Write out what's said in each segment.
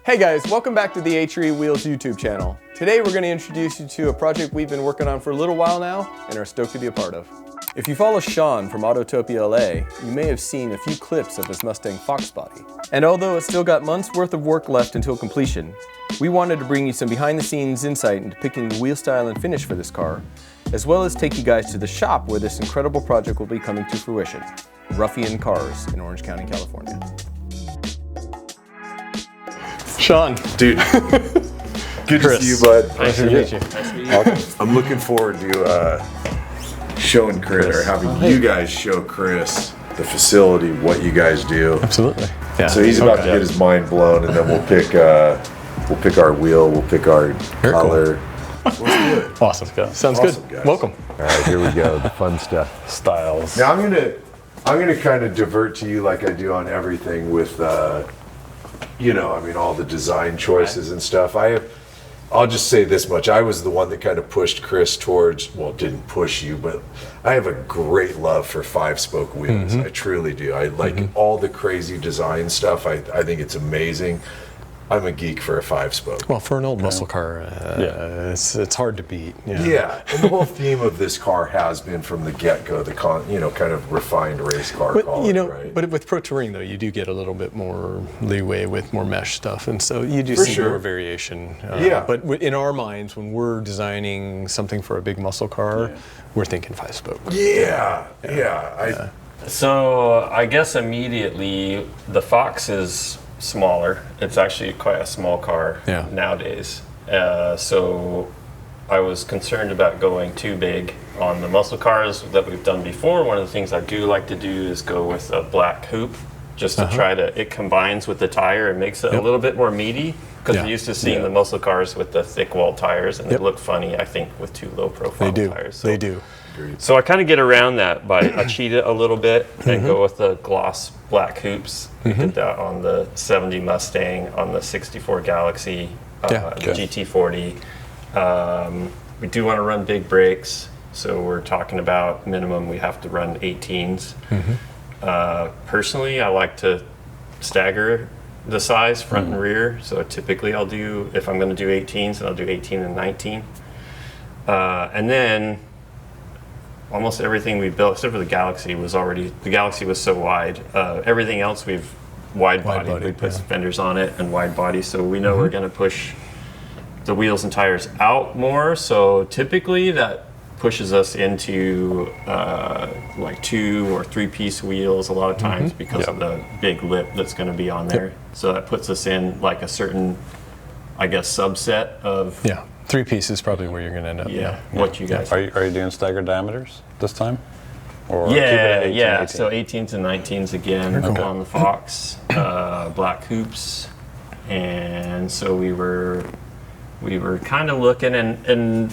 Hey guys, welcome back to the HRE Wheels YouTube channel. Today we're going to introduce you to a project we've been working on for a little while now and are stoked to be a part of. If you follow Shawn from AutotopiaLA, you may have seen a few clips of his Mustang Fox Body. And although it's still got months worth of work left until completion, we wanted to bring you some behind the scenes insight into picking the wheel style and finish for this car, as well as take you guys to the shop where this incredible project will be coming to fruition, Ruffian Cars in Orange County, California. Shawn. Dude, good to see you, bud. Nice to meet you. I'm looking forward to showing Chris, or having you guys show Chris the facility, what you guys do. Absolutely. Yeah. So he's about to get his mind blown, and then we'll pick our wheel, we'll pick our color. Let's do it. Awesome. Sounds awesome, good. Guys. Welcome. All right, here we go. The fun stuff. Styles. Now I'm gonna kind of divert to you like I do on everything with all the design choices and stuff. I'll just say this much. I was the one that kind of pushed Chris towards, well, didn't push you, but I have a great love for 5-spoke wheels. I truly do. I like all the crazy design stuff. I think it's amazing. I'm a geek for a 5-spoke. Well, for an old muscle car, it's hard to beat. Yeah, and the whole theme of this car has been from the get-go, the kind of refined race car. Right? But with Pro Touring though, you do get a little bit more leeway with more mesh stuff, and so you do see more variation. But in our minds, when we're designing something for a big muscle car, we're thinking 5-spoke. So I guess immediately the Fox is smaller. It's actually quite a small car nowadays. So I was concerned about going too big on the muscle cars that we've done before. One of the things I do like to do is go with a black hoop, just to try to, it combines with the tire and makes it a little bit more meaty, because we're used to seeing the muscle cars with the thick wall tires, and they look funny, I think, with too low profile tires. So, they do. So I kind of get around that by I cheat it a little bit and go with the gloss black hoops. We did that on the 70 Mustang, on the 64 Galaxy, the GT40. We do want to run big brakes, so we're talking about minimum we have to run 18s. Personally, I like to stagger the size front and rear, so typically I'll do, if I'm going to do 18s, then I'll do 18 and 19. And then almost everything we built, except for the Galaxy, was so wide. Everything else we've wide body. We put fenders on it and wide body, so we know we're going to push the wheels and tires out more. So typically that pushes us into like 2 or 3-piece wheels a lot of times because of the big lip that's going to be on there. So that puts us in like a certain, I guess, subset of 3-piece is probably where you're going to end up. What you guys are you doing staggered diameters this time? Or so 18s and 19s again on the Fox, black hoops, and so we were kind of looking, and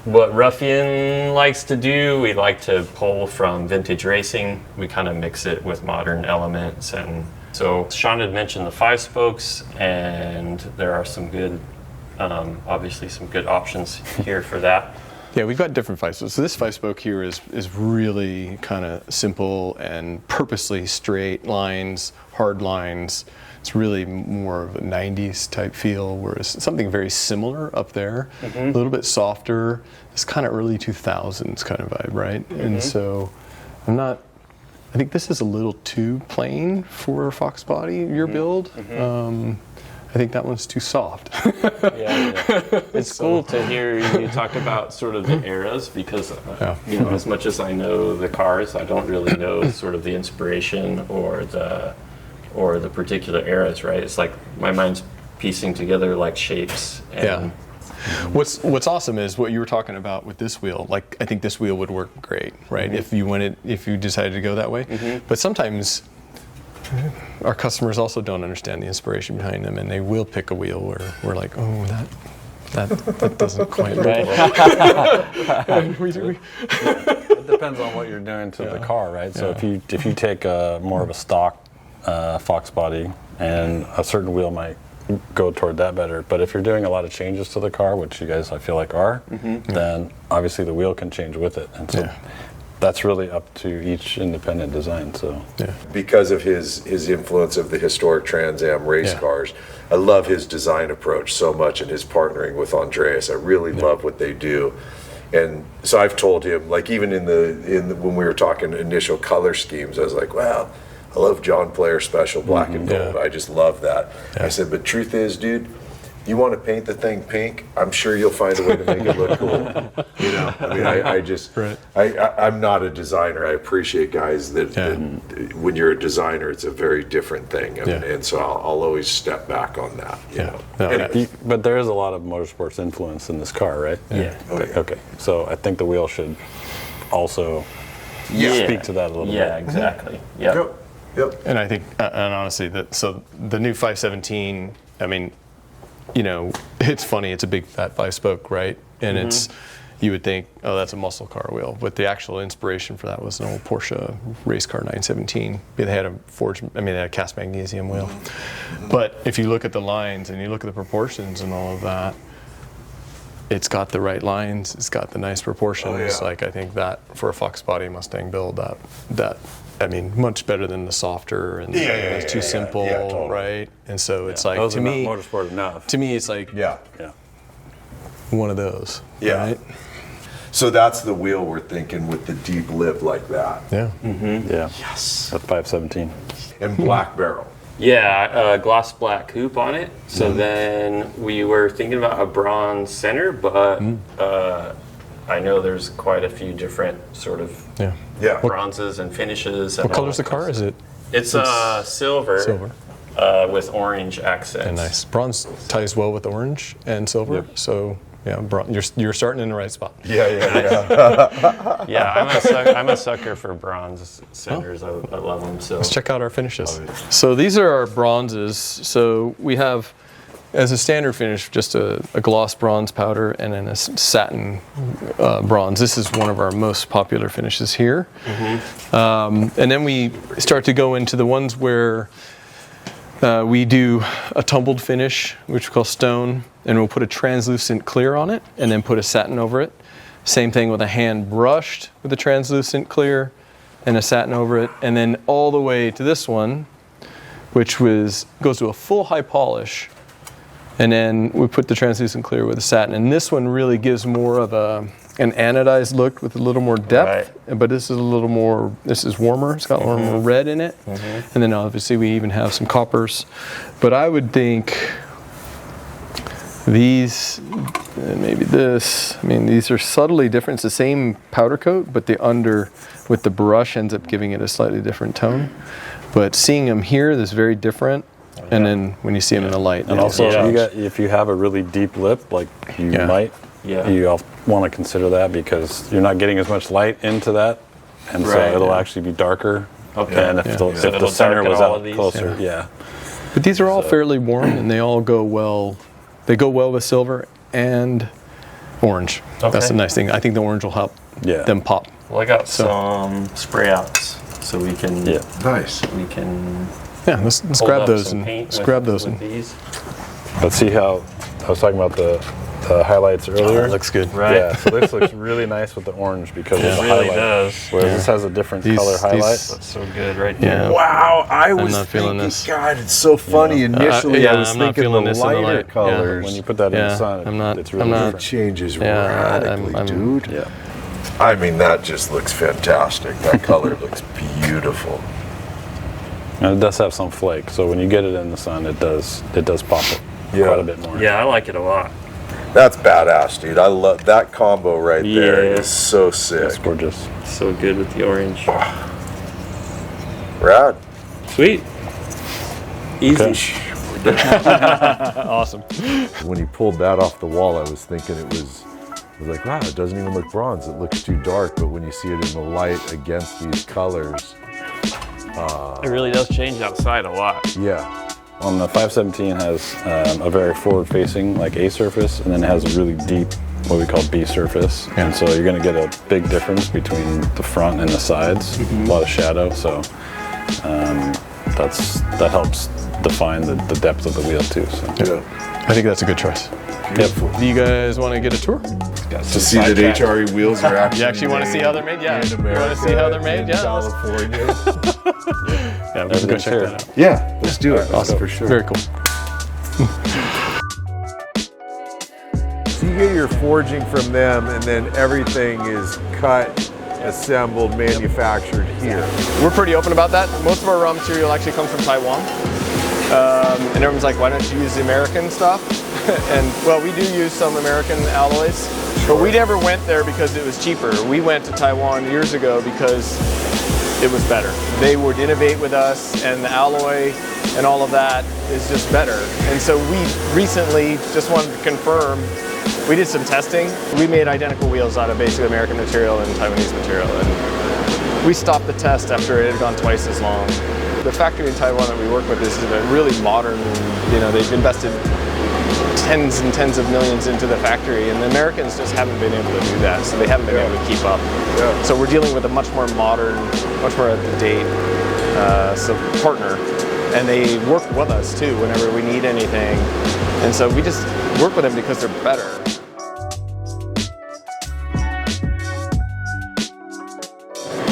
what Ruffian likes to do, we like to pull from vintage racing. We kind of mix it with modern elements, and so Shawn had mentioned the 5-spokes, and there are some good. Obviously some good options here for that. Yeah, we've got different 5-spokes. So this 5-spoke here is really kind of simple and purposely straight lines, hard lines. It's really more of a 90s type feel, whereas something very similar up there, a little bit softer. It's kind of early 2000s kind of vibe, right? And so I think this is a little too plain for Fox Body, your build. I think that one's too soft. It's cool to hear you talk about sort of the eras, because as much as I know the cars, I don't really know sort of the inspiration or the particular eras, right? It's like my mind's piecing together like shapes. And What's awesome is what you were talking about with this wheel. Like, I think this wheel would work great, right? If you decided to go that way. But sometimes our customers also don't understand the inspiration behind them, and they will pick a wheel where we're like, oh, that doesn't quite right. It depends on what you're doing to the car, right? So if you take more of a stock Fox body, and a certain wheel might go toward that better. But if you're doing a lot of changes to the car, which you guys I feel like are, then obviously the wheel can change with it. And so that's really up to each independent design. So Yeah. Because of his influence of the historic Trans Am race cars, I love his design approach so much, and his partnering with Andreas. I really love what they do. And so I've told him, like, even in the when we were talking initial color schemes, I was like, wow, I love John Player Special Black and Gold. I just love that. I said, but truth is, dude, you want to paint the thing pink, I'm sure you'll find a way to make it look cool. You know, I mean, I just, I'm not a designer. I appreciate guys that when you're a designer, it's a very different thing. I mean, and so I'll always step back on that. You know. Anyway. But there is a lot of motorsports influence in this car, right? Yeah. Okay. So I think the wheel should also speak to that a little bit. Yeah, exactly. Yep. And I think, and honestly, so the new 517, I mean, you know, it's funny, it's a big fat 5-spoke, right? And it's, you would think, oh, that's a muscle car wheel. But the actual inspiration for that was an old Porsche race car 917. They had a they had a cast magnesium wheel. But if you look at the lines and you look at the proportions and all of that, it's got the right lines, it's got the nice proportions. Like, I think that for a Fox Body Mustang build, that I mean, much better than the softer and it's too simple, right? And so it's like, those to are me, not motorsport enough. to me, it's like one of those. Yeah. Right? So that's the wheel we're thinking, with the deep lip like that. Yeah. Yeah. Yes. That's 517. And black barrel. Yeah, gloss black coupe on it. So then we were thinking about a bronze center, but I know there's quite a few different sort of bronzes and finishes. What color's the car? Is it? It's silver. Silver. With orange accents. And nice. Bronze ties well with orange and silver. So yeah, you're starting in the right spot. Yeah, I'm a sucker for bronze centers. I love them. So Let's check out our finishes. So these are our bronzes. So we have, as a standard finish, just a gloss bronze powder and then a satin bronze. This is one of our most popular finishes here. And then we start to go into the ones where we do a tumbled finish, which we call stone, and we'll put a translucent clear on it and then put a satin over it. Same thing with a hand brushed with a translucent clear and a satin over it. And then all the way to this one, which goes to a full high polish. And then we put the translucent clear with the satin. And this one really gives more of an anodized look with a little more depth. Right. But this is warmer. It's got a little more red in it. And then obviously we even have some coppers. But I would think these, and maybe this, I mean, these are subtly different. It's the same powder coat, but the under with the brush ends up giving it a slightly different tone. But seeing them here, this is very different. And then when you see them in the light. And also, if you have a really deep lip, like you might, you want to consider that, because you're not getting as much light into that. And so it'll actually be darker. Okay. And if the center was out closer, But these are all fairly warm, and they all go well. They go well with silver and orange. Okay. That's the nice thing. I think the orange will help them pop. Well, I got some spray outs, so we can. Yeah. Nice. We can. Yeah, let's grab those and grab those. These. Let's see how I was talking about the highlights earlier. That looks good. Right. Yeah, so this looks really nice with the orange because of the really highlight. Does. Whereas this has a different color highlight. That's so good right there. Yeah. Wow, I was not feeling thinking, this. God, it's so funny. Initially, I was I'm not thinking feeling the this in the lighter light. colors. When you put that in the sun, it's really different. It changes radically, dude. Yeah. I mean, that just looks fantastic. That color looks beautiful. And it does have some flake, so when you get it in the sun, it does pop it quite a bit more. Yeah, I like it a lot. That's badass, dude. I love that combo right there. It's so sick. It's gorgeous. So good with the orange. Rad. Sweet. Easy. Awesome. When he pulled that off the wall, I was thinking I was like, wow, it doesn't even look bronze. It looks too dark. But when you see it in the light against these colors, it really does change outside a lot. Yeah. On the 517 has a very forward-facing, like A surface, and then it has a really deep, what we call B surface. Yeah. And so you're going to get a big difference between the front and the sides. A lot of shadow, so that helps define the depth of the wheel too. So. Yeah. I think that's a good choice. Beautiful. Do you guys want to get a tour? To see that HRE wheels are actually. You actually want to see how they're made? Yeah. In America, You want to see how they're made? in Yeah. California. Yeah, we can go check that out. Yeah, let's do it. Awesome. For sure. Very cool. So you get your forging from them, and then everything is cut, assembled, manufactured here. We're pretty open about that. Most of our raw material actually comes from Taiwan. And everyone's like, why don't you use the American stuff? And well, we do use some American alloys, but we never went there because it was cheaper. We went to Taiwan years ago because it was better. They would innovate with us, and the alloy and all of that is just better. And so we recently just wanted to confirm. We did some testing. We made identical wheels out of basically American material and Taiwanese material. And we stopped the test after it had gone twice as long. The factory in Taiwan that we work with is a really modern, they've invested tens and tens of millions into the factory, and the Americans just haven't been able to do that, so they haven't been able to keep up. Yeah. So we're dealing with a much more modern, much more up-to-date partner, and they work with us too whenever we need anything. And so we just work with them because they're better.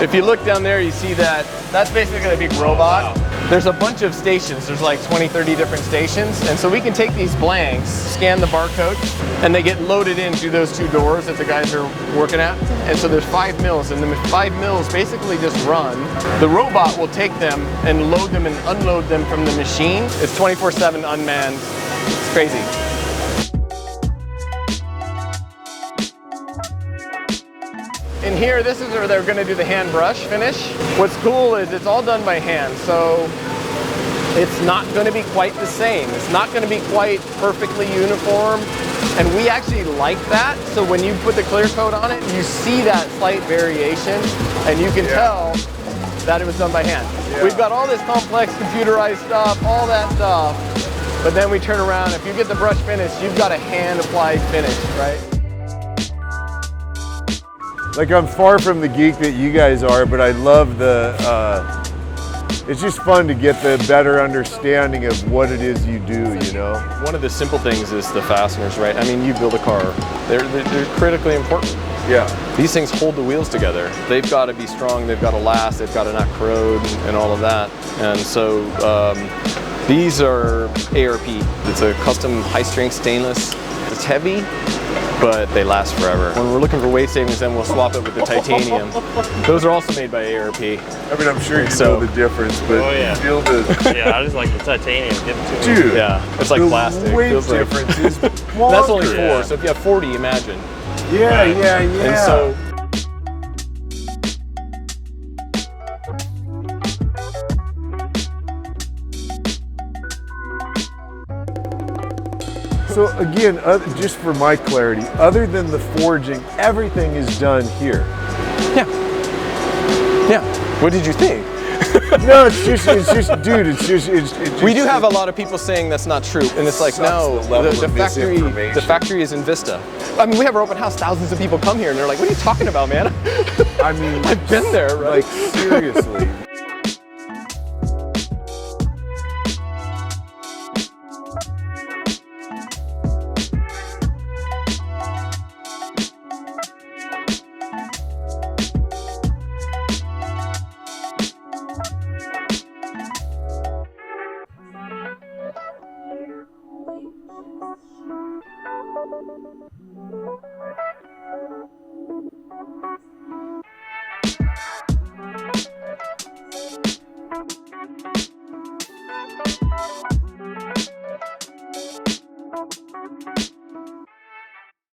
If you look down there, you see that that's basically a big robot. There's a bunch of stations. There's like 20, 30 different stations. And so we can take these blanks, scan the barcode, and they get loaded in through those two doors that the guys are working at. And so there's 5 mills, and the 5 mills basically just run. The robot will take them and load them and unload them from the machine. It's 24/7 unmanned. It's crazy. In here, this is where they're going to do the hand brush finish. What's cool is it's all done by hand, so it's not going to be quite the same. It's not going to be quite perfectly uniform, and we actually like that. So when you put the clear coat on it, you see that slight variation, and you can tell that it was done by hand. Yeah. We've got all this complex computerized stuff, all that stuff, but then we turn around. If you get the brush finish, you've got a hand-applied finish, right? Like, I'm far from the geek that you guys are, but I love it's just fun to get the better understanding of what it is you do, One of the simple things is the fasteners, right? I mean, you build a car, they're critically important. Yeah. These things hold the wheels together. They've got to be strong, they've got to last, they've got to not corrode and all of that. And so these are ARP. It's a custom high-strength stainless. It's heavy, but they last forever. When we're looking for weight savings, then we'll swap it with the titanium. Those are also made by ARP. I mean, I'm sure you know the difference, but you feel the... Yeah, I just like the titanium. Give it to me. Dude, Yeah, it's like the plastic. weight Feels like- difference is That's only 4, Yeah. so if you have 40, imagine. Yeah. And so, So again, just for my clarity, other than the forging, everything is done here. yeah. What did you think? No, it's just, dude, it's just. We do have a lot of people saying that's not true, and it's like, Sucks no, the level the of factory, misinformation. the factory is in Vista. I mean, we have our open house, thousands of people come here, and they're like, what are you talking about, man? I mean, I've been there, right? like, seriously.